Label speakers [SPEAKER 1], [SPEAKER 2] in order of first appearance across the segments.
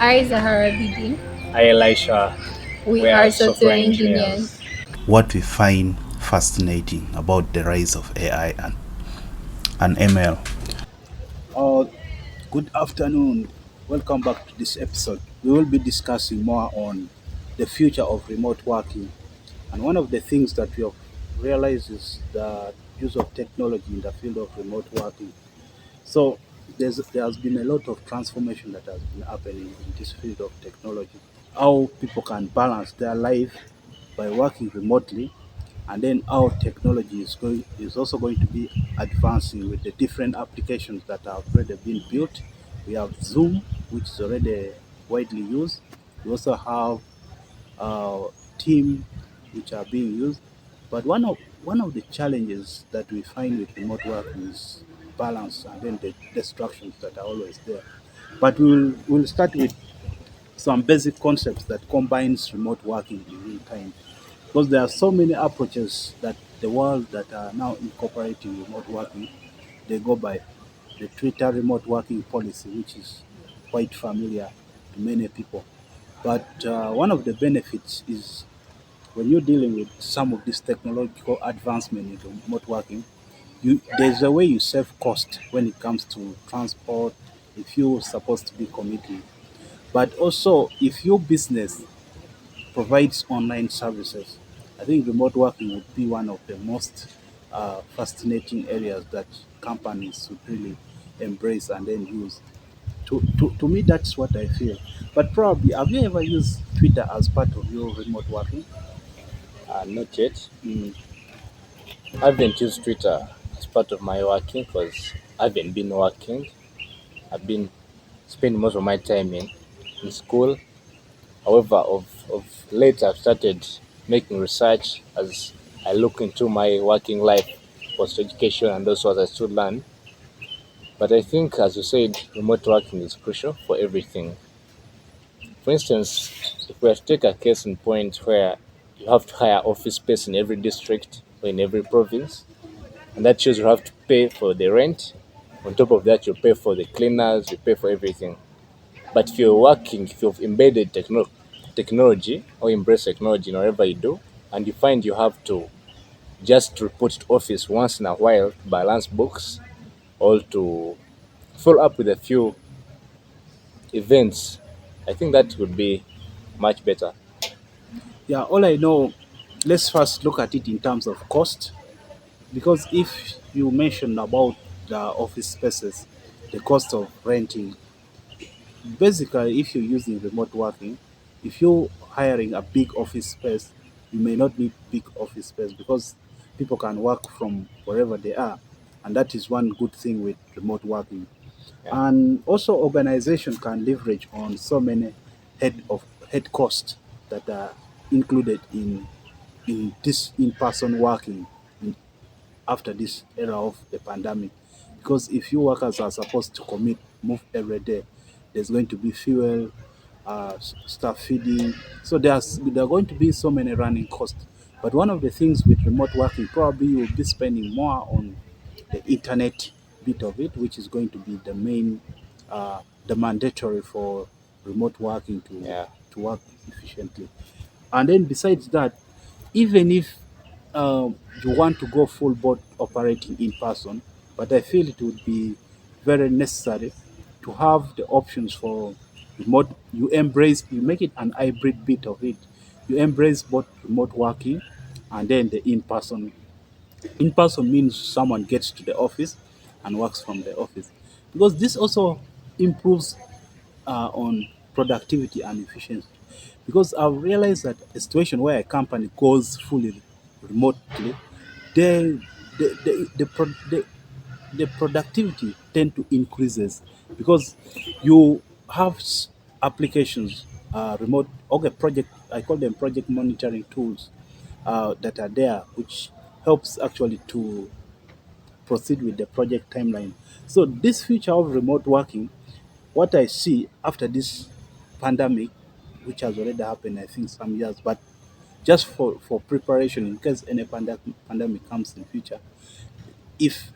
[SPEAKER 1] I, Zahara Bidi.
[SPEAKER 2] Hi Elisha,
[SPEAKER 1] We
[SPEAKER 2] we
[SPEAKER 1] are
[SPEAKER 2] are software
[SPEAKER 1] software engineers.
[SPEAKER 2] engineers.
[SPEAKER 3] What we find fascinating about the rise of AI and ML.
[SPEAKER 4] Uh, Good afternoon. Welcome back to this episode. We will be discussing more on the future of remote working. And one of the things that we have realized is the use of technology in the field of remote working. So there has been a lot of transformation that has been happening in this field of technology. How people can balance their life by working remotely, and then how technology is also going to be advancing with the different applications that have already been built. We have Zoom, which is already widely used. We also have uh, Team, which are being used. But one of the challenges that we find with remote work is balance and then the distractions that are always there. But we'll start with some basic concepts that combines remote working in real time. Because there are so many approaches that the world that are now incorporating remote working, they go by the Twitter remote working policy, which is quite familiar to many people. But one of the benefits is when you're dealing with some of this technological advancement in remote working, there's a way you save cost when it comes to transport if you're supposed to be commuting. But also, if your business provides online services, I think remote working would be one of the most fascinating areas that companies should really embrace and then use. To me, that's what I feel. But probably, have you ever used Twitter as part of your remote working?
[SPEAKER 2] Not yet.
[SPEAKER 4] Mm,
[SPEAKER 2] I haven't used Twitter as part of my working because I haven't been working. I've been spending most of my time in school. However, of late I've started making research as I look into my working life, post education, and those what I still learn. But I think, as you said, remote working is crucial for everything. For instance, if we have to take a case in point where you have to hire office space in every district or in every province, and that shows you have to pay for the rent. On top of that, you pay for the cleaners, you pay for everything. But if you're working, if you've embedded technology or embrace technology in whatever you do, and you find you have to just report to office once in a while to balance books or to follow up with a few events, I think that would be much better.
[SPEAKER 4] yeah, all I know, let's first look at it in terms of cost. Because if you mentioned about the office spaces, the cost of renting, basically, if you're using remote working, if you're hiring a big office space, you may not need big office space because people can work from wherever they are. And that is one good thing with remote working.
[SPEAKER 2] Yeah.
[SPEAKER 4] And also, organization can leverage on so many head costs that are included in this in-person working in, after this era of the pandemic. Because if you workers are supposed to commit, move every day, there's going to be fuel, staff feeding. So there are going to be so many running costs. But one of the things with remote working, probably you will be spending more on the internet bit of it, which is going to be the mandatory for remote working
[SPEAKER 2] Yeah.
[SPEAKER 4] to work efficiently. And then besides that, even if you want to go full board operating in person, but I feel it would be very necessary to have the options for remote. You make it an hybrid bit of it. You embrace both remote working and then the in person. In person means someone gets to the office and works from the office, because this also improves on productivity and efficiency. Because I've realized that a situation where a company goes fully remotely, the the the, the, pro, the productivity tend to increases because you have applications, remote, okay, project, I call them project monitoring tools, that are there, which helps actually to proceed with the project timeline. So this future of remote working, what I see after this pandemic, which has already happened, I think some years, but just for preparation in case any pandemic comes in future, if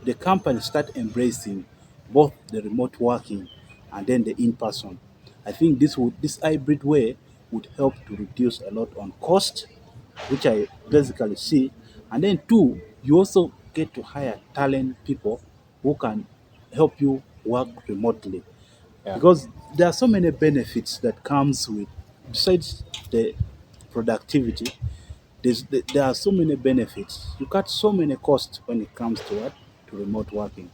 [SPEAKER 4] the company start embracing both the remote working and then the in-person, I think this hybrid way would help to reduce a lot on cost, which I basically see. And then two, you also get to hire talent people who can help you work remotely,
[SPEAKER 2] Yeah,
[SPEAKER 4] because there are so many benefits that comes with, besides the productivity. There are so many benefits. You cut so many costs when it comes to what, to remote working.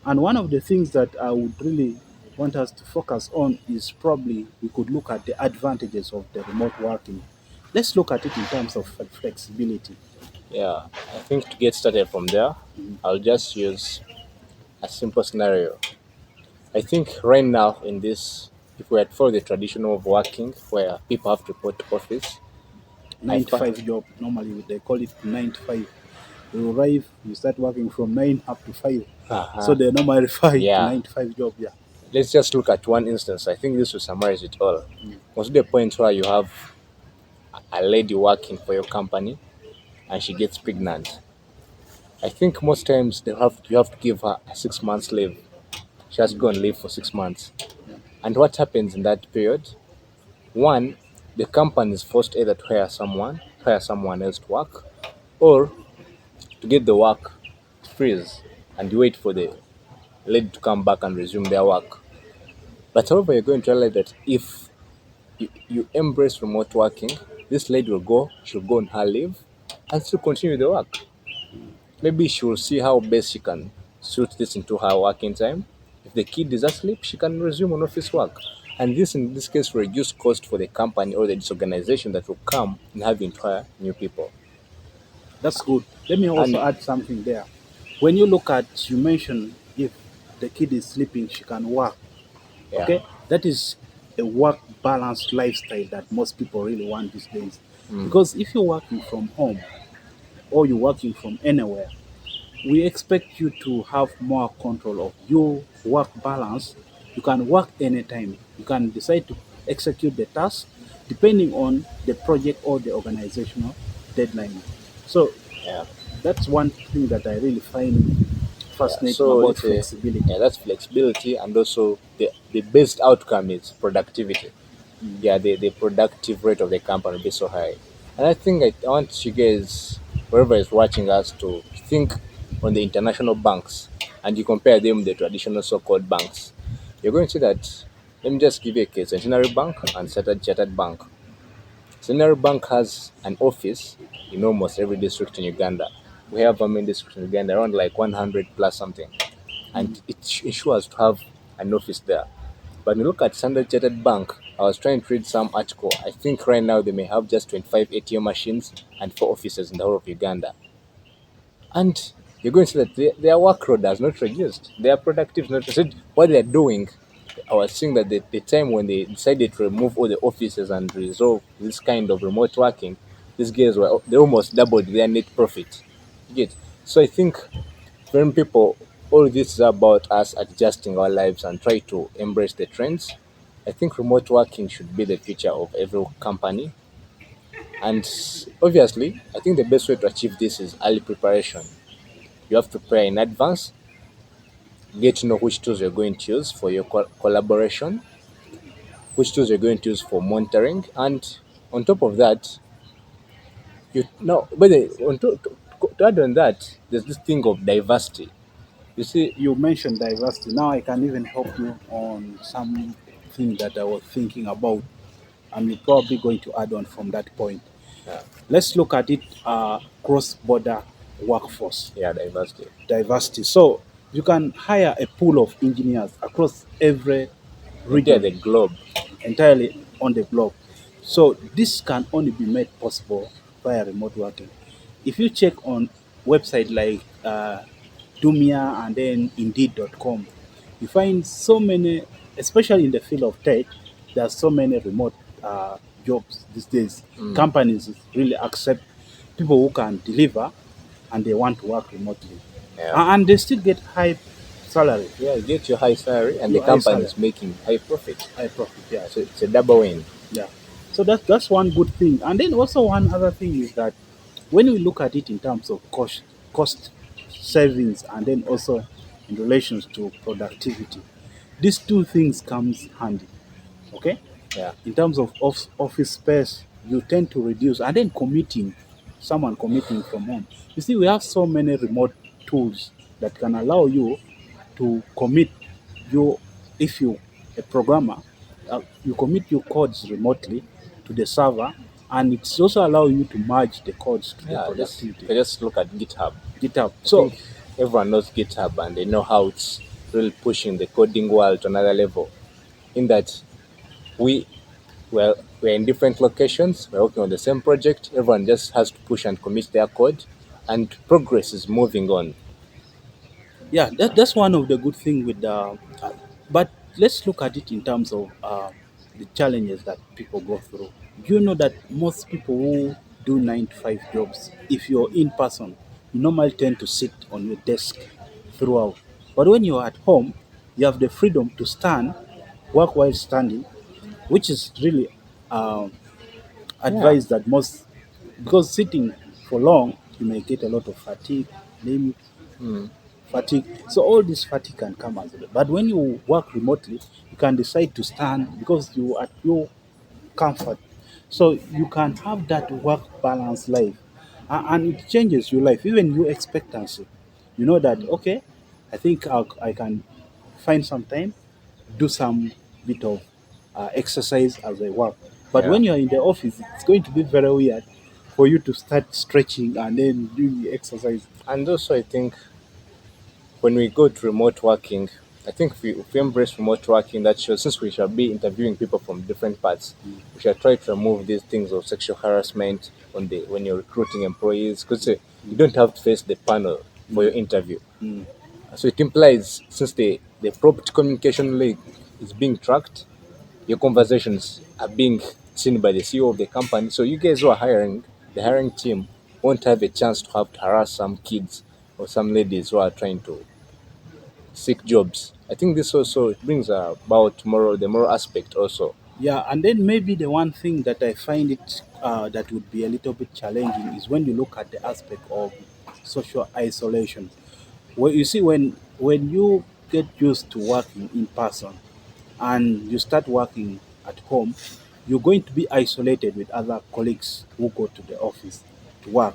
[SPEAKER 4] And one of the things that I would really want us to focus on is probably we could look at the advantages of the remote working. Let's look at it in terms of flexibility.
[SPEAKER 2] yeah. I think to get started from there, I'll just use a simple scenario. I think right now in this, if we had followed the traditional of working where people have to report to office, I
[SPEAKER 4] Nine to
[SPEAKER 2] find,
[SPEAKER 4] five job. Normally they call it 9 to 5. You arrive, you start working from 9 up to 5. So
[SPEAKER 2] uh-huh,
[SPEAKER 4] they normally refer it to
[SPEAKER 2] yeah.
[SPEAKER 4] 9 to 5 job. Yeah.
[SPEAKER 2] Let's just look at one instance. I think this will summarize it all. Was the point where you have a lady working for your company and she gets pregnant? I think most times you have to give her a 6 months leave. She has to go and live for 6 months. And what happens in that period? One, the company is forced either to hire someone else to work, or to get the work to freeze and you wait for the lady to come back and resume their work. But however, you're going to realize that if you embrace remote working, this lady she'll go on her leave and still continue the work. Maybe she will see how best she can suit this into her working time. If the kid is asleep, she can resume on office work. And this, in this case, will reduce cost for the company or the disorganization that will come in having to hire new people.
[SPEAKER 4] That's good. Let me also
[SPEAKER 2] And
[SPEAKER 4] add something there. When you look at, you mentioned if the kid is sleeping, she can work.
[SPEAKER 2] yeah,
[SPEAKER 4] Okay, that is a work balanced lifestyle that most people really want these days.
[SPEAKER 2] mm,
[SPEAKER 4] Because if you're working from home or you're working from anywhere, we expect you to have more control of your work balance. You can work anytime. You can decide to execute the task depending on the project or the organizational deadline. So
[SPEAKER 2] yeah.
[SPEAKER 4] that's one thing that I really find
[SPEAKER 2] Yeah,
[SPEAKER 4] fascinating
[SPEAKER 2] so
[SPEAKER 4] about
[SPEAKER 2] it's a
[SPEAKER 4] flexibility.
[SPEAKER 2] yeah, that's flexibility, and also the best outcome is productivity. Yeah, the productive rate of the company will be so high. And I want you guys, whoever is watching us, to think on the international banks and you compare them with the traditional so-called banks. You're going to see that. Let me just give you a case: Centenary Bank and Chartered Bank. Centenary Bank has an office in almost every district in Uganda. We have how many districts in Uganda? Around like 100 plus something, and it ensures to have an office there. But when you look at Standard Chartered Bank, I was trying to read some article. I think right now they may have just 25 ATM machines and 4 offices in the whole of Uganda. And you're going to see that their workload has not reduced. Their productive not reduced. What they're doing, I was seeing that the time when they decided to remove all the offices and resolve this kind of remote working, these guys they almost doubled their net profit. You get? So I think when people, all this is about us adjusting our lives and try to embrace the trends. I think remote working should be the future of every company. And obviously, I think the best way to achieve this is early preparation. You have to prepare in advance, get to know which tools you're going to use for your collaboration, which tools you're going to use for monitoring, and on top of that, you know, but to add on that, there's this thing of diversity. You see,
[SPEAKER 4] You mentioned diversity. Now I can even help you on something that I was thinking about, and you're probably going to add on from that point.
[SPEAKER 2] uh,
[SPEAKER 4] Let's look at it, cross-border workforce
[SPEAKER 2] yeah, diversity.
[SPEAKER 4] diversity. So you can hire a pool of engineers across every
[SPEAKER 2] Entire
[SPEAKER 4] region,
[SPEAKER 2] the globe.
[SPEAKER 4] entirely on the globe. So this can only be made possible via remote working. If you check on website like Dumia and then Indeed.com, you find so many, especially in the field of tech, there are so many remote jobs these days.
[SPEAKER 2] Mm,
[SPEAKER 4] Companies really accept people who can deliver and they want to work remotely.
[SPEAKER 2] yeah.
[SPEAKER 4] And they still get high salary,
[SPEAKER 2] Yeah, you get your high salary and the
[SPEAKER 4] your high
[SPEAKER 2] company
[SPEAKER 4] salary,
[SPEAKER 2] is making high profit.
[SPEAKER 4] high profit. Yeah.
[SPEAKER 2] So it's a double win.
[SPEAKER 4] Yeah. So that's one good thing. And then also one other thing is that when we look at it in terms of cost savings and then also in relations to productivity, these two things comes handy. Okay,
[SPEAKER 2] Yeah.
[SPEAKER 4] in terms of office space, you tend to reduce, and then commuting, someone commuting from home. You see, we have so many remote tools that can allow you to commit you if you a programmer, you commit your codes remotely to the server, and it's also allow you to merge the codes to the
[SPEAKER 2] Yeah, just you
[SPEAKER 4] productivity
[SPEAKER 2] can just look at GitHub.
[SPEAKER 4] GitHub.
[SPEAKER 2] I
[SPEAKER 4] So
[SPEAKER 2] think everyone knows GitHub and they know how it's really pushing the coding world to another level. In that we well we're in different locations, we're working on the same project, everyone just has to push and commit their code and progress is moving on.
[SPEAKER 4] yeah, that's one of the good thing with the. But let's look at it in terms of the challenges that people go through. Do you know that most people who do 9 to 5 jobs, if you're in person, you normally tend to sit on your desk throughout. But when you're at home, you have the freedom to stand, work while standing, which is really um,
[SPEAKER 2] Yeah.
[SPEAKER 4] advised that most, because sitting for long, you may get a lot of fatigue, limb fatigue. So all this fatigue can come as well. But when you work remotely, you can decide to stand because you are at your comfort. So you can have that work balance life, and it changes your life, even your expectancy. You know that okay, I think I can find some time, do some bit of exercise as I work. But
[SPEAKER 2] Yeah.
[SPEAKER 4] when you're in the office, it's going to be very weird for you to start stretching and then doing the exercise.
[SPEAKER 2] And also I think when we go to remote working, I think if we embrace remote working, that shows since we shall be interviewing people from different parts, we shall try to remove these things of sexual harassment on the when you're recruiting employees, because you don't have to face the panel for your interview.
[SPEAKER 4] Mm.
[SPEAKER 2] So it implies since the prompt communication link is being tracked, your conversations are being seen by the CEO of the company. So you guys who are hiring, the hiring team won't have a chance to have to harass some kids or some ladies who are trying to seek jobs. I think this also it brings about moral the moral aspect also.
[SPEAKER 4] Yeah, and then maybe the one thing that I find it that would be a little bit challenging is when you look at the aspect of social isolation. Well, you see, when you get used to working in person and you start working at home, you're going to be isolated with other colleagues who go to the office to work.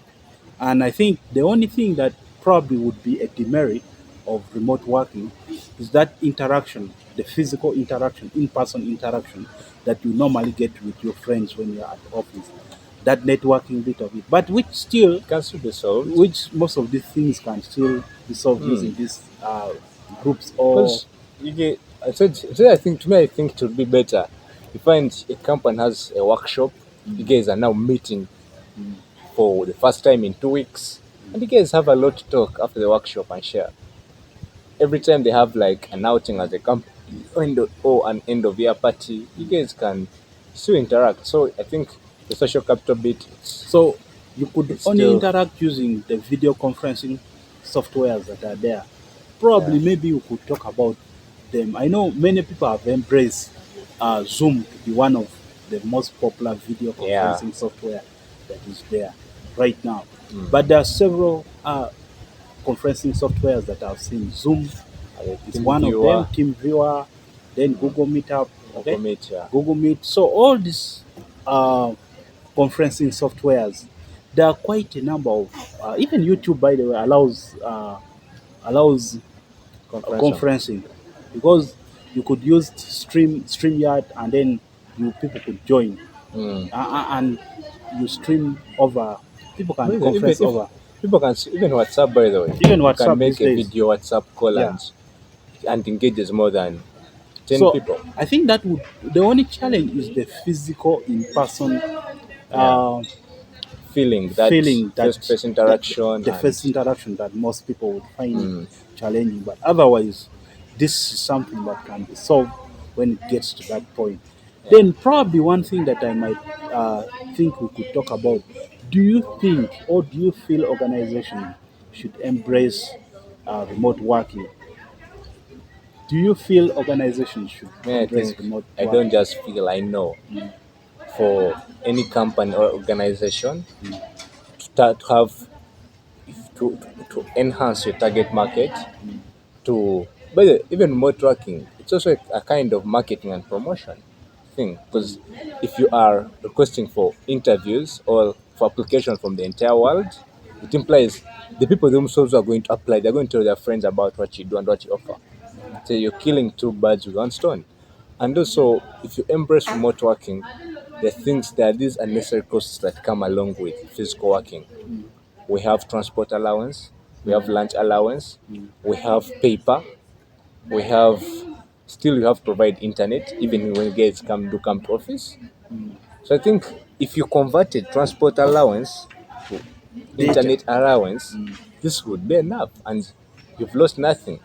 [SPEAKER 4] And I think the only thing that probably would be a demerit of remote working is that interaction, the physical interaction, in person interaction that you normally get with your friends when you're at office. That networking bit of it. But which still,
[SPEAKER 2] It can still be solved.
[SPEAKER 4] which most of these things can still be solved using these groups or.
[SPEAKER 2] Because you get I think to me I think it would be better. You find a company has a workshop, you guys are now meeting for the first time in 2 weeks. And you guys have a lot to talk after the workshop and share. Every time they have like an outing as a company or an end of year party, you guys can still interact. So I think the social capital bit
[SPEAKER 4] So you could
[SPEAKER 2] it's
[SPEAKER 4] only
[SPEAKER 2] still
[SPEAKER 4] interact using the video conferencing softwares that are there.
[SPEAKER 2] yeah.
[SPEAKER 4] Probably, maybe you could talk about them. I know many people have embraced Zoom to be one of the most popular video
[SPEAKER 2] Yeah.
[SPEAKER 4] conferencing software that is there right now. But there are several conferencing softwares that I've seen. Zoom is
[SPEAKER 2] Team
[SPEAKER 4] one of them.
[SPEAKER 2] viewer,
[SPEAKER 4] TeamViewer, then Google Meetup.
[SPEAKER 2] Google
[SPEAKER 4] Okay,
[SPEAKER 2] Meet, yeah.
[SPEAKER 4] Google Meet. So all these uh, conferencing softwares, there are quite a number of. Even YouTube, by the way, allows
[SPEAKER 2] Conference.
[SPEAKER 4] conferencing because you could use StreamYard and then you people could join and you stream over. People can
[SPEAKER 2] By the way, even
[SPEAKER 4] conference
[SPEAKER 2] if
[SPEAKER 4] over.
[SPEAKER 2] people can even WhatsApp by the way,
[SPEAKER 4] Even
[SPEAKER 2] you can
[SPEAKER 4] WhatsApp these
[SPEAKER 2] make a
[SPEAKER 4] days.
[SPEAKER 2] video WhatsApp call
[SPEAKER 4] Yeah.
[SPEAKER 2] and engages more than 10
[SPEAKER 4] So
[SPEAKER 2] people.
[SPEAKER 4] I think that would the only challenge is the physical in person
[SPEAKER 2] Yeah.
[SPEAKER 4] uh,
[SPEAKER 2] Feeling that
[SPEAKER 4] feeling that,
[SPEAKER 2] face to face
[SPEAKER 4] that
[SPEAKER 2] interaction
[SPEAKER 4] the
[SPEAKER 2] and
[SPEAKER 4] first interaction that most people would find it challenging. But otherwise, this is something that can be solved when it gets to that point.
[SPEAKER 2] yeah.
[SPEAKER 4] Then probably one thing that I might think we could talk about. Do you think or do you feel organization should embrace remote working? Do you feel organizations should
[SPEAKER 2] Me, I
[SPEAKER 4] embrace
[SPEAKER 2] think
[SPEAKER 4] remote
[SPEAKER 2] I don't
[SPEAKER 4] working?
[SPEAKER 2] just feel I know for any company or organization to have to enhance your target market to but even remote working it's also a kind of marketing and promotion thing, because if you are requesting for interviews or for application from the entire world, it implies the people themselves who are going to apply, they're going to tell their friends about what you do and what you offer. So you're killing two birds with one stone. And also, if you embrace remote working, there are these unnecessary costs that come along with physical working. We have transport allowance, we have lunch allowance, we have paper, we have still you have to provide internet even when guys come to office. So I think if you converted transport allowance to
[SPEAKER 4] Data.
[SPEAKER 2] internet allowance, this would be enough and you've lost nothing.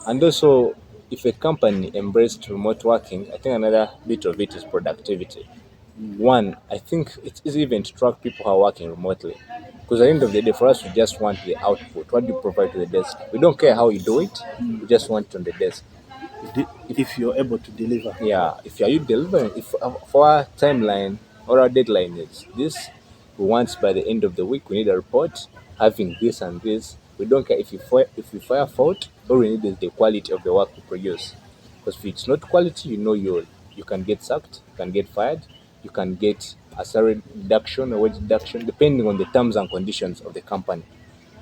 [SPEAKER 2] And also, if a company embraced remote working, I think another bit of it is productivity. One, I think it's easy even to track people who are working remotely. Because at the end of the day, for us, we just want the output. What do you provide to the desk? We don't care how you do it, we just want it on the desk.
[SPEAKER 4] If you're able to deliver.
[SPEAKER 2] Yeah, if you delivering, if for our timeline or our deadline is this, we want by the end of the week we need a report having this and this. We don't care if you fire fault. All we need is the quality of the work we produce. Because if it's not quality, you can get sacked, you can get fired, you can get a salary deduction or wage deduction depending on the terms and conditions of the company,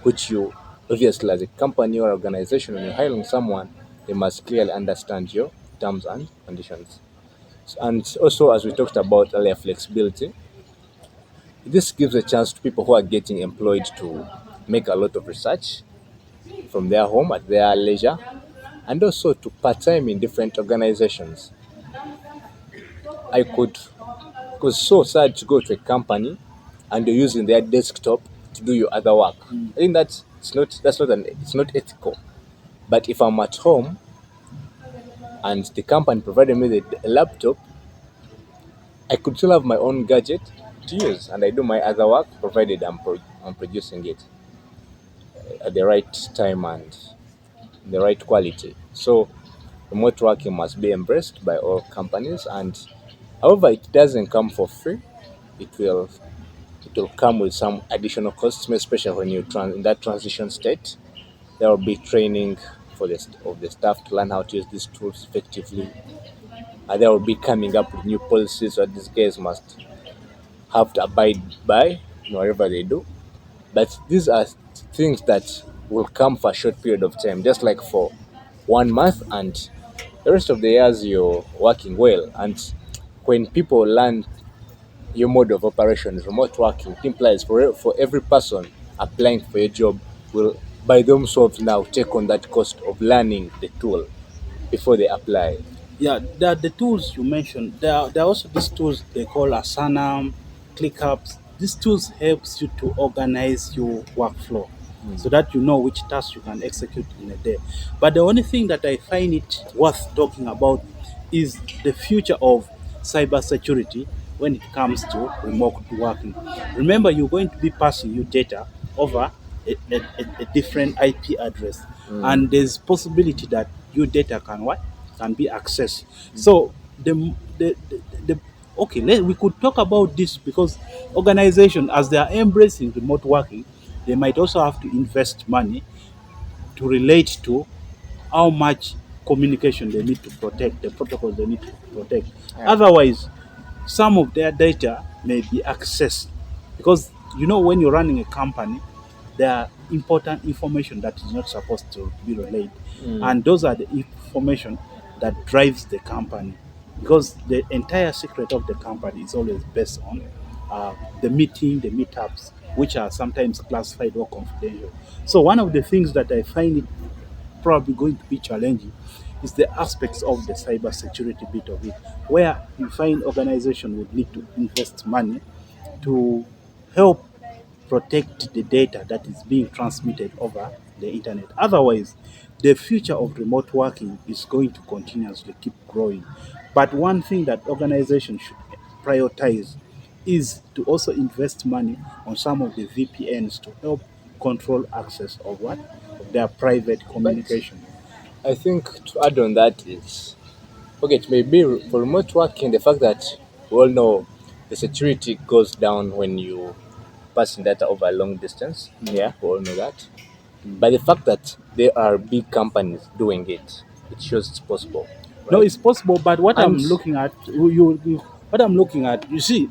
[SPEAKER 2] which you obviously as a company or organization when you're hiring someone, they must clearly understand your terms and conditions. And also, as we talked about earlier, flexibility. This gives a chance to people who are getting employed to make a lot of research from their home at their leisure, and also to part time in different organizations. I could, because so sad to go to a company and you're using their desktop to do your other work. I think it's not ethical. But if I'm at home and the company provided me the laptop, I could still have my own gadget to use and I do my other work provided I'm producing it at the right time and the right quality. So remote working must be embraced by all companies, and however it doesn't come for free. It will it will come with some additional costs, especially when in that transition state. There will be training of the staff to learn how to use these tools effectively. And they will be coming up with new policies that these guys must have to abide by whatever they do. But these are things that will come for a short period of time, just like for 1 month, and the rest of the years you're working well. And when people learn your mode of operations, remote working, it implies for every person applying for a job will by themselves now take on that cost of learning the tool before they apply.
[SPEAKER 4] Yeah, the tools you mentioned. There are also these tools they call Asana, ClickUps. These tools helps you to organize your workflow so that you know which tasks you can execute in a day. But the only thing that I find it worth talking about is the future of cybersecurity when it comes to remote working. Remember, you're going to be passing your data over a different IP address, and there's possibility that your data can what can be accessed. So the okay, we could talk about this because organization as they are embracing remote working, they might also have to invest money to relate to how much communication they need to protect, the protocols they need to protect.
[SPEAKER 2] Yeah.
[SPEAKER 4] Otherwise, some of their data may be accessed because when you're running a company, there are important information that is not supposed to be relayed, and those are the information that drives the company because the entire secret of the company is always based on the meetups, which are sometimes classified or confidential. So one of the things that I find it probably going to be challenging is the aspects of the cyber security bit of it, where you find organization would need to invest money to help protect the data that is being transmitted over the internet. Otherwise, the future of remote working is going to continuously keep growing. But one thing that organizations should prioritize is to also invest money on some of the VPNs to help control access of what? Of their private
[SPEAKER 2] But
[SPEAKER 4] communication.
[SPEAKER 2] I think to add on that is okay, it may be for remote working, the fact that we all know the security goes down when you passing data over a long distance. Yeah, we all know that. But the fact that there are big companies doing it, it shows it's possible.
[SPEAKER 4] No,
[SPEAKER 2] right?
[SPEAKER 4] it's possible, but what I'm
[SPEAKER 2] And
[SPEAKER 4] looking at, what I'm looking at, you see,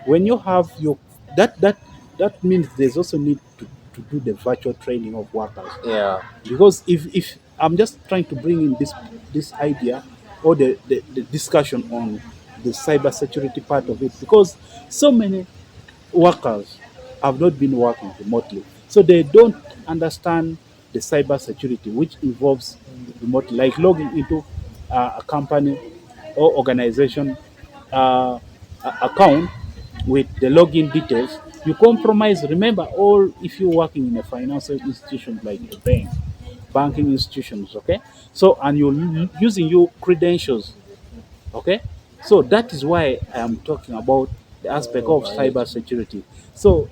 [SPEAKER 4] when you have your that means there's also need to do the virtual training of workers,
[SPEAKER 2] yeah,
[SPEAKER 4] because if I'm just trying to bring in this idea or the discussion on the cybersecurity part of it, because so many workers have not been working remotely, so they don't understand the cyber security which involves remote, like logging into a company or organization account with the login details. You compromise. Remember, all if you're working in a financial institution like a bank, banking institutions, okay. So and you're using your credentials, okay. So that is why I am talking about the aspect of
[SPEAKER 2] right.
[SPEAKER 4] cyber security. So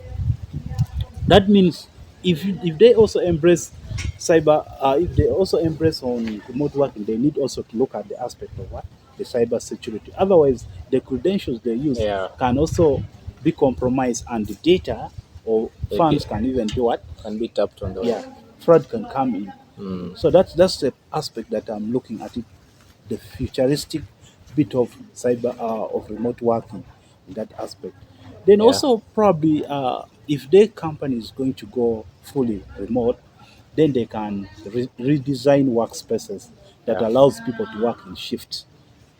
[SPEAKER 4] that means if they also embrace cyber, if they also embrace on remote working, they need also to look at the aspect of what the cyber security. Otherwise, the credentials they use
[SPEAKER 2] Yeah,
[SPEAKER 4] can also be compromised, and the data or
[SPEAKER 2] they get,
[SPEAKER 4] funds can even do what?
[SPEAKER 2] can be tapped on those.
[SPEAKER 4] Yeah, fraud can come in.
[SPEAKER 2] Mm,
[SPEAKER 4] So that's the aspect that I'm looking at it, the futuristic bit of cyber of remote working in that aspect. Then
[SPEAKER 2] yeah,
[SPEAKER 4] also probably if their company is going to go fully remote, then they can redesign workspaces that
[SPEAKER 2] yeah,
[SPEAKER 4] allows people to work in shifts.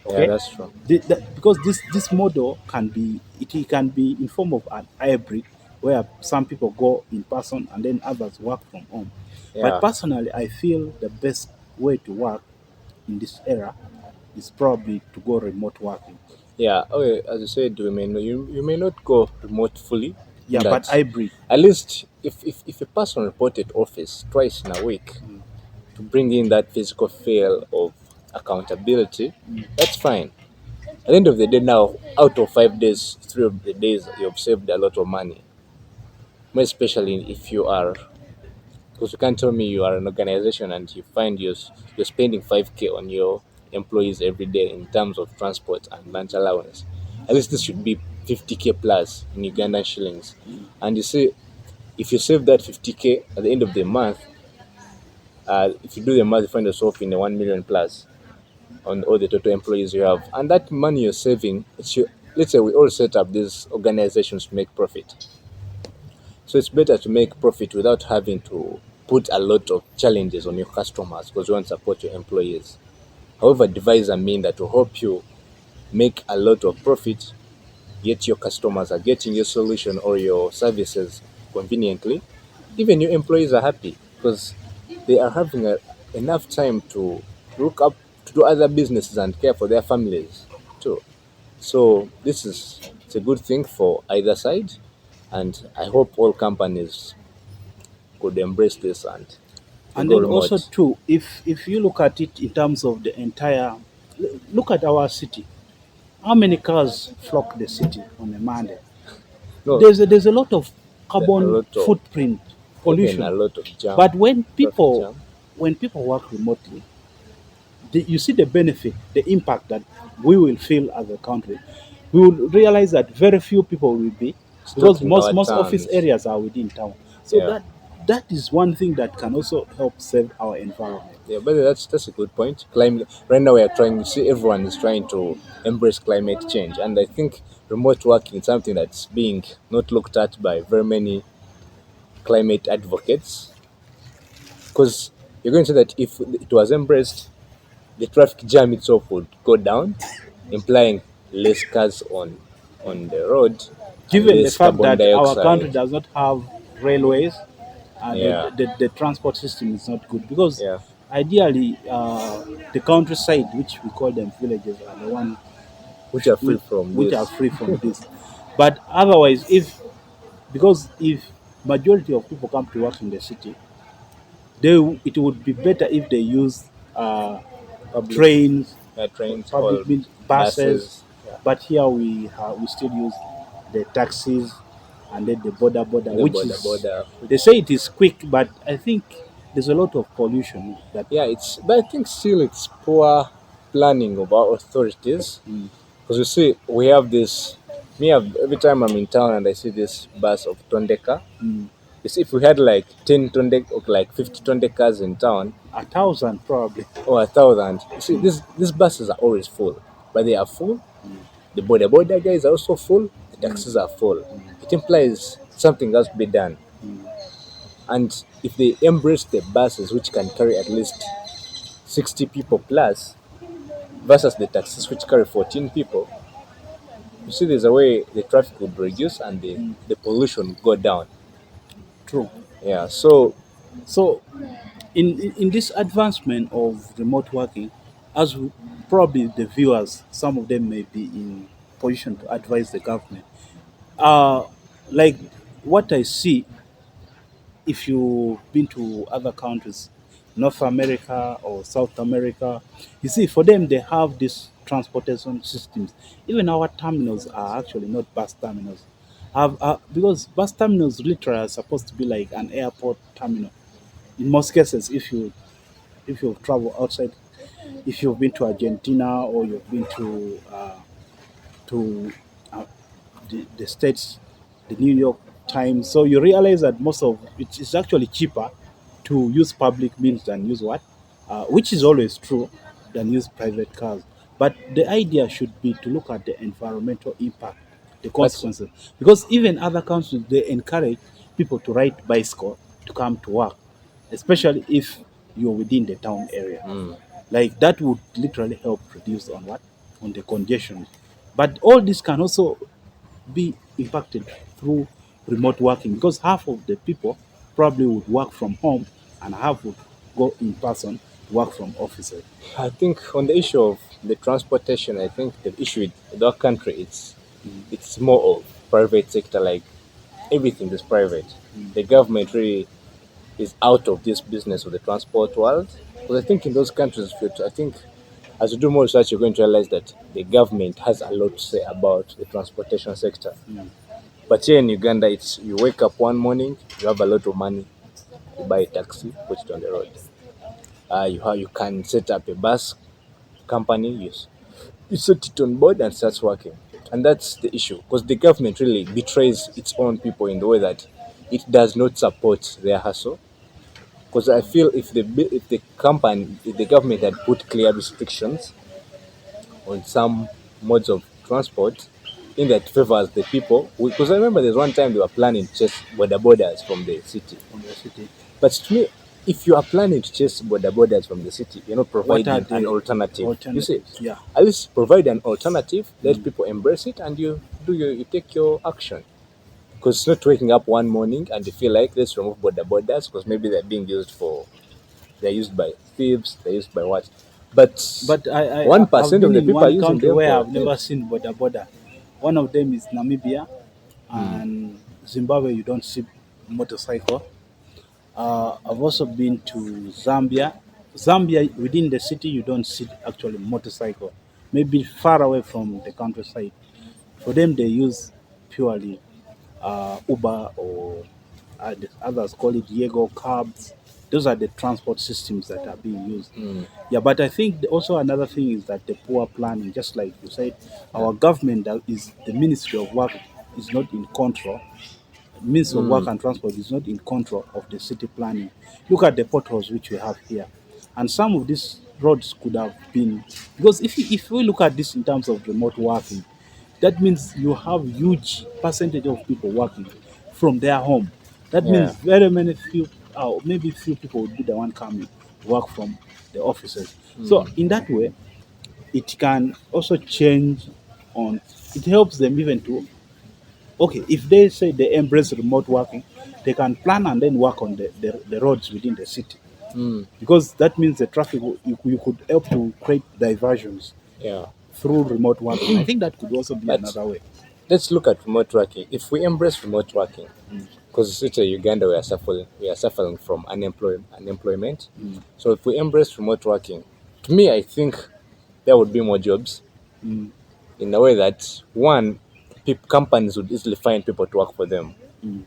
[SPEAKER 2] yeah.
[SPEAKER 4] Okay,
[SPEAKER 2] That's true.
[SPEAKER 4] because this model can be it can be in form of an hybrid where some people go in person and then others work from home. But
[SPEAKER 2] Yeah,
[SPEAKER 4] personally, I feel the best way to work in this era is probably to go remote working.
[SPEAKER 2] yeah. Okay, as you said, you may not go remote fully. In
[SPEAKER 4] Yeah, but
[SPEAKER 2] that,
[SPEAKER 4] hybrid.
[SPEAKER 2] at least if a person reported office twice in a week to bring in that physical feel of accountability, that's fine. At the end of the day, now out of 5 days, 3 of the days you've saved a lot of money. More especially if you are, because you can't tell me you are an organization and you find you're spending 5K on your employees every day in terms of transport and lunch allowance. At least this should be 50K plus in Ugandan shillings. And you see, if you save that 50K at the end of the month, if you do the math, you find yourself in the 1 million plus on all the total employees you have. And that money you're saving, let's say we all set up these organizations to make profit. So it's better to make profit without having to put a lot of challenges on your customers because you want to support your employees. However, devise a mean that will help you make a lot of profit, yet your customers are getting your solution or your services conveniently. Even your employees are happy because they are having enough time to look up to do other businesses and care for their families too. So this is it's a good thing for either side, and I hope all companies could embrace this and they
[SPEAKER 4] And
[SPEAKER 2] go
[SPEAKER 4] then also
[SPEAKER 2] remote.
[SPEAKER 4] too, if you look at it in terms of the entire, look at our city. How many cars flock the city on a Monday?
[SPEAKER 2] No,
[SPEAKER 4] There's a lot of
[SPEAKER 2] a
[SPEAKER 4] carbon
[SPEAKER 2] lot of
[SPEAKER 4] footprint,
[SPEAKER 2] even
[SPEAKER 4] pollution.
[SPEAKER 2] a lot of jam,
[SPEAKER 4] But when
[SPEAKER 2] traffic
[SPEAKER 4] people
[SPEAKER 2] jam.
[SPEAKER 4] when people work remotely, you see the benefit, the impact that we will feel as a country. We will realize that very few people will be, because
[SPEAKER 2] Stocking
[SPEAKER 4] most
[SPEAKER 2] our
[SPEAKER 4] most office
[SPEAKER 2] towns.
[SPEAKER 4] areas are within town. So
[SPEAKER 2] Yeah,
[SPEAKER 4] that is one thing that can also help save our environment.
[SPEAKER 2] yeah, but that's a good point. Climate right now we are trying to see everyone is trying to embrace climate change, and I think remote working is something that's being not looked at by very many climate advocates because you're going to say that if it was embraced, the traffic jam itself would go down, implying less cars on the road and
[SPEAKER 4] Given the
[SPEAKER 2] less
[SPEAKER 4] fact
[SPEAKER 2] carbon
[SPEAKER 4] that our
[SPEAKER 2] dioxide.
[SPEAKER 4] country does not have railways,
[SPEAKER 2] Yeah,
[SPEAKER 4] the transport system is not good, because
[SPEAKER 2] yeah,
[SPEAKER 4] ideally the countryside, which we call them villages, are the one
[SPEAKER 2] which are free
[SPEAKER 4] which,
[SPEAKER 2] from
[SPEAKER 4] which are
[SPEAKER 2] this.
[SPEAKER 4] free from this. But otherwise, if because if majority of people come to work in the city, it would be better if they use
[SPEAKER 2] Public
[SPEAKER 4] trains,
[SPEAKER 2] trains or
[SPEAKER 4] public means buses.
[SPEAKER 2] buses. Yeah,
[SPEAKER 4] But here we still use the taxis and then the border,
[SPEAKER 2] the
[SPEAKER 4] which
[SPEAKER 2] border
[SPEAKER 4] is,
[SPEAKER 2] border.
[SPEAKER 4] they
[SPEAKER 2] Which
[SPEAKER 4] say it is quick, but I think there's a lot of pollution that.
[SPEAKER 2] yeah, it's but I think still it's poor planning of our authorities
[SPEAKER 4] Mm,
[SPEAKER 2] because you see we have this. Every time I'm in town and I see this bus of Tondeka.
[SPEAKER 4] mm,
[SPEAKER 2] You see, if we had like 10 Tondek or like 50 Tondekas in town,
[SPEAKER 4] 1,000 probably.
[SPEAKER 2] or 1,000. You see, these buses are always full, but they are full. The border guys are also full. The taxis are full. It implies something has to be done. And if they embrace the buses, which can carry at least 60 people plus, versus the taxis, which carry 14 people, you see, there's a way the traffic would reduce and the pollution would go down.
[SPEAKER 4] True.
[SPEAKER 2] Yeah, so
[SPEAKER 4] So, in this advancement of remote working, as probably the viewers, some of them may be in position to advise the government. Uh, like what I see, if you've been to other countries, North America or South America, you see, for them, they have these transportation systems. Even our terminals are actually not bus terminals. Because bus terminals literally are supposed to be like an airport terminal. In most cases, if you've traveled outside, if you've been to Argentina or you've been to the states, the New York Times. So you realize that most of it is actually cheaper to use public means than use what, which is always true, than use private cars. But the idea should be to look at the environmental impact, the
[SPEAKER 2] that's
[SPEAKER 4] consequences, because even other countries they encourage people to ride bicycle to come to work, especially if you're within the town area. Like that would literally help reduce on what, on the congestion. But all this can also be impacted through remote working because half of the people probably would work from home and half would go in person to work from offices.
[SPEAKER 2] I think on the issue of the transportation, I think the issue with our country it's more of private sector. Like everything is private. The government really is out of this business of the transport world. Because I think in those countries, I think as you do more research, you're going to realize that the government has a lot to say about the transportation sector. But here in Uganda, it's you wake up one morning, you have a lot of money, you buy a taxi, put it on the road. You can set up a bus company, you set it on board and starts working. And that's the issue because the government really betrays its own people in the way that it does not support their hustle. Because I feel if the government had put clear restrictions on some modes of transport in that favors the people, because I remember there's one time they were planning to chase border borders from the city.
[SPEAKER 4] From the city.
[SPEAKER 2] But to me, if you are planning to chase border borders from the city, you're not
[SPEAKER 4] What are
[SPEAKER 2] providing an
[SPEAKER 4] the
[SPEAKER 2] alternative. You see,
[SPEAKER 4] alternatives? Yeah.
[SPEAKER 2] at least provide an alternative, let people embrace it, and you take your action. Because it's not waking up one morning and you feel like let's remove border borders because maybe they're used by thieves, they're used by what. But
[SPEAKER 4] But
[SPEAKER 2] one
[SPEAKER 4] I've
[SPEAKER 2] percent of
[SPEAKER 4] been
[SPEAKER 2] the
[SPEAKER 4] in
[SPEAKER 2] people are
[SPEAKER 4] one
[SPEAKER 2] using
[SPEAKER 4] country
[SPEAKER 2] them
[SPEAKER 4] where
[SPEAKER 2] for
[SPEAKER 4] I've never
[SPEAKER 2] thieves.
[SPEAKER 4] seen border border. One of them is Namibia and Zimbabwe. You don't see motorcycle. I've also been to Zambia. Zambia, within the city, you don't see actually motorcycle. Maybe far away from the countryside. For them, they use purely Uber or the others call it Diego cabs. Those are the transport systems that are being used. Yeah, but I think also another thing is that the poor planning, just like you said,
[SPEAKER 2] Yeah.
[SPEAKER 4] our government that is the Ministry of Work is not in control. Ministry of Work and Transport is not in control of the city planning. Look at the potholes which we have here, and some of these roads could have been because if we look at this in terms of remote working, that means you have huge percentage of people working from their home. That
[SPEAKER 2] Yeah.
[SPEAKER 4] means very many few, maybe few people would be the one coming to work from the offices. So in that way, it can also change on. It helps them even to okay, if they say they embrace remote working, they can plan and then work on the roads within the city. Because that means the traffic, you could help to create diversions
[SPEAKER 2] Yeah.
[SPEAKER 4] through remote working. I think that could also be
[SPEAKER 2] But
[SPEAKER 4] another way.
[SPEAKER 2] let's look at remote working. If we embrace remote working, because it's Uganda, we are suffering from unemployment. So if we embrace remote working, to me, I think there would be more jobs in a way that one, companies would easily find people to work for them. In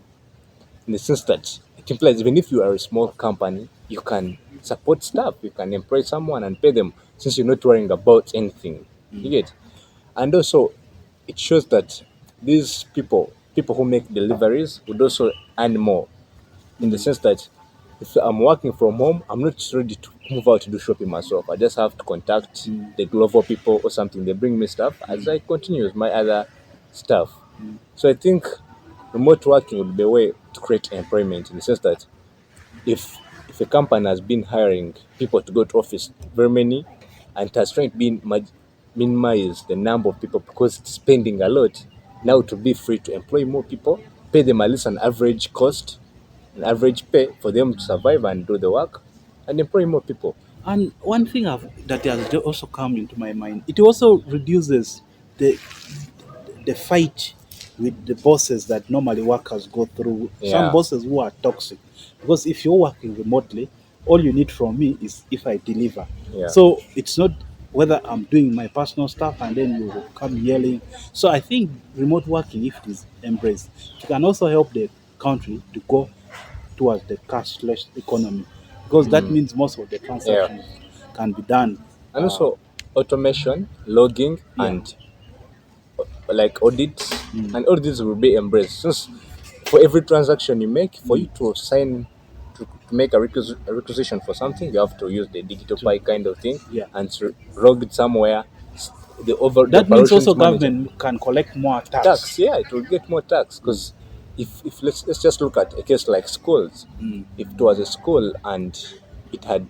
[SPEAKER 2] the sense that it implies even if you are a small company, you can support staff, you can employ someone and pay them since you're not worrying about anything. You get? And also, it shows that people who make deliveries would also earn more in the sense that if I'm working from home, I'm not ready to move out to do shopping myself. I just have to contact the Glovo people or something. They bring me stuff as I continue with my other stuff. So I think remote working would be a way to create employment in the sense that if if a company has been hiring people to go to office very many and it has trying to minimize the number of people because it's spending a lot, now to be free to employ more people, pay them at least an average cost, an average pay for them to survive and do the work, and employ more people.
[SPEAKER 4] And one thing that has also come into my mind, it also reduces the the fight with the bosses that normally workers go through. Some
[SPEAKER 2] Yeah.
[SPEAKER 4] bosses who are toxic, because if you're working remotely, all you need from me is if I deliver.
[SPEAKER 2] Yeah.
[SPEAKER 4] So it's not whether I'm doing my personal stuff and then you will come yelling. So I think remote working, if it is embraced, it can also help the country to go towards the cashless economy, because that
[SPEAKER 2] Mm.
[SPEAKER 4] means most of the
[SPEAKER 2] Yeah.
[SPEAKER 4] transactions can be done.
[SPEAKER 2] And also automation, logging,
[SPEAKER 4] Yeah.
[SPEAKER 2] and like audits,
[SPEAKER 4] Mm,
[SPEAKER 2] and all these will be embraced. Since for every transaction you make, for
[SPEAKER 4] mm,
[SPEAKER 2] you to sign to make a requisition for something, you have to use the digital
[SPEAKER 4] to,
[SPEAKER 2] pie kind of thing
[SPEAKER 4] yeah.
[SPEAKER 2] and to log it somewhere. The
[SPEAKER 4] That means also
[SPEAKER 2] operations manager
[SPEAKER 4] government can collect more
[SPEAKER 2] tax,
[SPEAKER 4] tax.
[SPEAKER 2] yeah, it will get more tax
[SPEAKER 4] Mm,
[SPEAKER 2] because if let's just look at a case like schools.
[SPEAKER 4] mm,
[SPEAKER 2] If it was a school and it had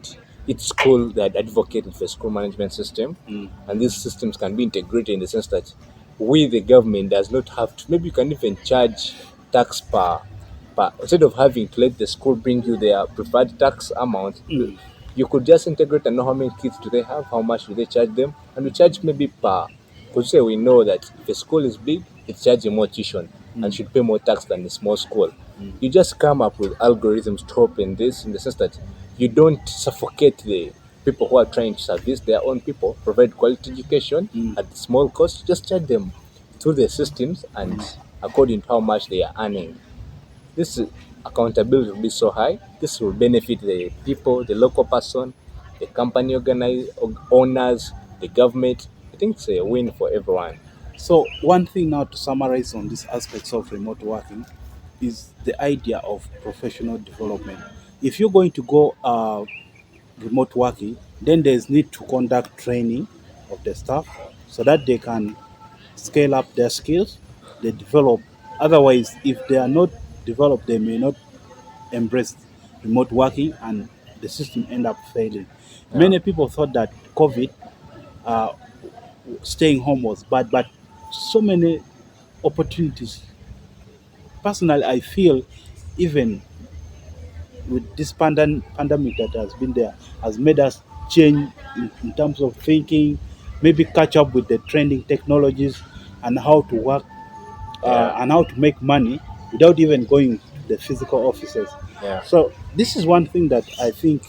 [SPEAKER 2] its school they had advocated for a school management system,
[SPEAKER 4] mm,
[SPEAKER 2] and these systems can be integrated in the sense that we the government does not have to, maybe you can even charge tax per instead of having to let the school bring you their preferred tax amount.
[SPEAKER 4] mm,
[SPEAKER 2] You could just integrate and know how many kids do they have, how much do they charge them, and we charge maybe per. Because say we know that if a school is big, it's charging more tuition and
[SPEAKER 4] mm,
[SPEAKER 2] should pay more tax than a small school.
[SPEAKER 4] mm,
[SPEAKER 2] You just come up with algorithms to open this in the sense that you don't suffocate the people who are trying to service their own people, provide quality education
[SPEAKER 4] mm,
[SPEAKER 2] at small cost, just charge them through the systems and according to how much they are earning. This accountability will be so high. This will benefit the people, the local person, the company owners, the government. I think it's a win for everyone.
[SPEAKER 4] So one thing now to summarize on these aspects of remote working is the idea of professional development. If you're going to go remote working, then there's need to conduct training of the staff so that they can scale up their skills, they develop. Otherwise, if they are not developed, they may not embrace remote working and the system end up failing.
[SPEAKER 2] Yeah,
[SPEAKER 4] Many people thought that COVID, uh, staying home was bad, but so many opportunities. Personally, I feel even with this pandemic that has been there has made us change in terms of thinking, maybe catch up with the trending technologies and how to work
[SPEAKER 2] yeah,
[SPEAKER 4] and how to make money without even going to the physical offices.
[SPEAKER 2] yeah,
[SPEAKER 4] So this is one thing that I think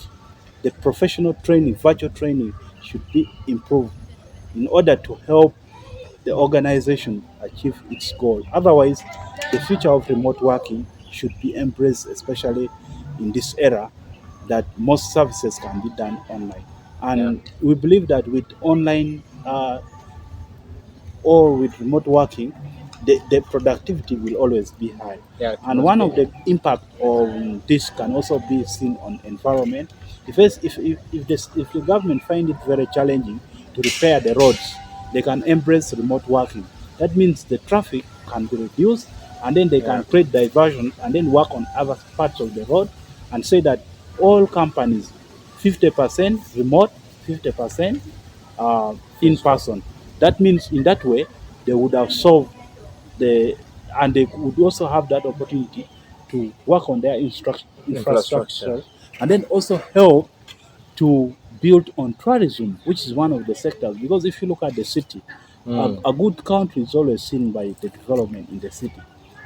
[SPEAKER 4] the professional training, virtual training, should be improved in order to help the organization achieve its goal. Otherwise, the future of remote working should be embraced, especially in this era that most services can be done online.
[SPEAKER 2] yeah,
[SPEAKER 4] And we believe that with online or with remote working, the productivity will always be high.
[SPEAKER 2] yeah. It
[SPEAKER 4] And
[SPEAKER 2] must
[SPEAKER 4] one
[SPEAKER 2] be.
[SPEAKER 4] of the impact of this can also be seen on environment. If the government find it very challenging to repair the roads, they can embrace remote working. That means the traffic can be reduced, and then they
[SPEAKER 2] Yeah,
[SPEAKER 4] can create diversion and then work on other parts of the road and say that all companies 50% remote, 50% in
[SPEAKER 2] physical.
[SPEAKER 4] person. That means in that way they would have solved the and they would also have that opportunity to work on their
[SPEAKER 2] Infrastructure.
[SPEAKER 4] infrastructure and then also help to build on tourism, which is one of the sectors. Because if you look at the city,
[SPEAKER 2] Mm,
[SPEAKER 4] a good country is always seen by the development in the city,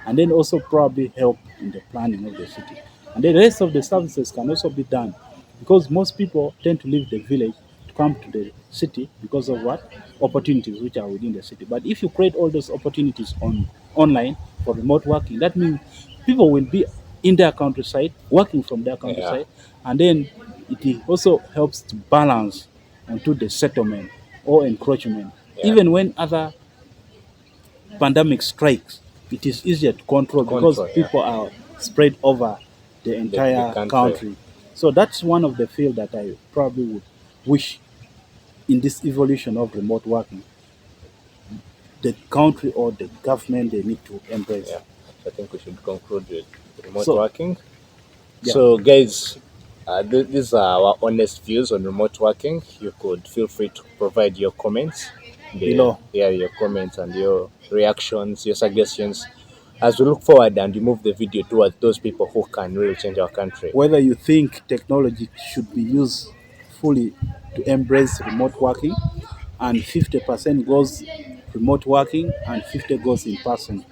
[SPEAKER 4] and then also probably help in the planning of the city. And the rest of the services can also be done because most people tend to leave the village to come to the city because of what opportunities which are within the city. But if you create all those opportunities online for remote working, that means people will be in their countryside, working from their
[SPEAKER 2] yeah,
[SPEAKER 4] countryside, and then it also helps to balance onto the settlement or encroachment.
[SPEAKER 2] yeah.
[SPEAKER 4] Even when other pandemic strikes, it is easier to
[SPEAKER 2] To
[SPEAKER 4] control because
[SPEAKER 2] control, yeah.
[SPEAKER 4] people are spread over the
[SPEAKER 2] The
[SPEAKER 4] entire
[SPEAKER 2] country.
[SPEAKER 4] country. So that's one of the field that I probably would wish in this evolution of remote working, the country or the government they need to embrace.
[SPEAKER 2] Yeah. So I think we should conclude with remote
[SPEAKER 4] So
[SPEAKER 2] working.
[SPEAKER 4] yeah,
[SPEAKER 2] So, guys, these are our honest views on remote working. You could feel free to provide your comments,
[SPEAKER 4] below,
[SPEAKER 2] your comments and your reactions, your suggestions, as we look forward and we move the video towards those people who can really change our country.
[SPEAKER 4] whether you think technology should be used fully to embrace remote working, and 50% goes remote working and 50 goes in person,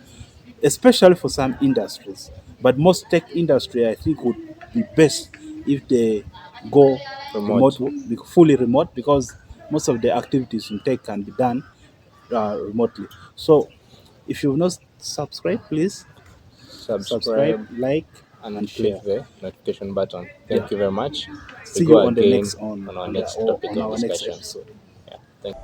[SPEAKER 4] especially for some industries. But most tech industry, I think, would be best if they go
[SPEAKER 2] Remote.
[SPEAKER 4] fully remote, because most of the activities in tech can be done remotely. So, if you've not subscribed, please subscribe,
[SPEAKER 2] Subscribe
[SPEAKER 4] like,
[SPEAKER 2] and
[SPEAKER 4] and
[SPEAKER 2] click
[SPEAKER 4] share.
[SPEAKER 2] the notification button.
[SPEAKER 4] Yeah.
[SPEAKER 2] Thank you very much. We
[SPEAKER 4] See
[SPEAKER 2] go
[SPEAKER 4] you on the
[SPEAKER 2] again
[SPEAKER 4] next
[SPEAKER 2] on our
[SPEAKER 4] on the
[SPEAKER 2] next
[SPEAKER 4] or
[SPEAKER 2] topic
[SPEAKER 4] on
[SPEAKER 2] of
[SPEAKER 4] our next
[SPEAKER 2] discussion.
[SPEAKER 4] episode.
[SPEAKER 2] Yeah. Thank